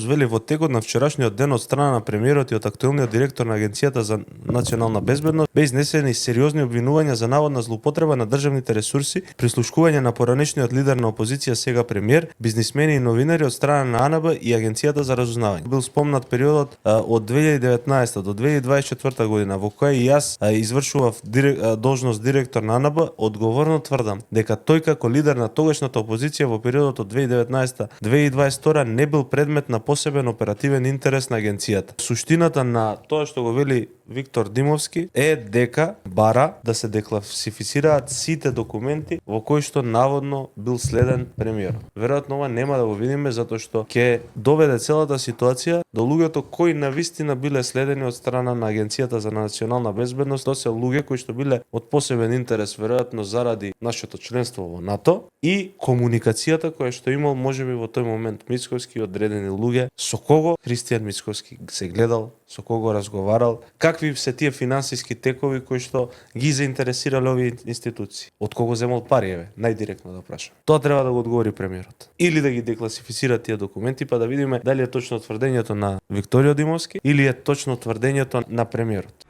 Звели во текот на вчерашниот ден од страна на премиерот и од актуелниот директор на Агенцијата за национална безбедност бе изнесени сериозни обвинувања за наводна злоупотреба на државните ресурси, прислушкување на поранешниот лидер на опозиција, сега премиер, бизнисмени и новинари од страна на АНБ и Агенцијата за разузнавање. Бил спомнат периодот од 2019 до 2024 година во која и јас извршував должност директор на АНБ. Одговорно тврдам дека тој како лидер на тогашната опозиција во периодот од 2019-2022 не бил предмет на посебен оперативен интерес на агенцијата. Суштината на тоа што го вели Виктор Димовски е дека бара да се декласифицираат сите документи во кои што наводно бил следен премиерот. Веројатно ова нема да го видиме затоа што ќе доведе целата ситуација до луѓето кои навистина биле следени од страна на Агенцијата за национална безбедност. Тоа се луѓе кои што биле од посебен интерес веројатно заради нашето членство во НАТО и комуникацијата која што имал можеби во тој момент Мицковски и одредени луѓе, со кого Христијан Мицковски се гледал, со кого разговарал, какви се тие финансиски текови кои што ги заинтересирале овие институции. Од кого земал пари, најдиректно да прашам. Тоа треба да го одговори премиерот. Или да ги декласифицира тие документи, па да видиме дали е точно тврдењето на Викторио Димовски или е точно тврдењето на премиерот.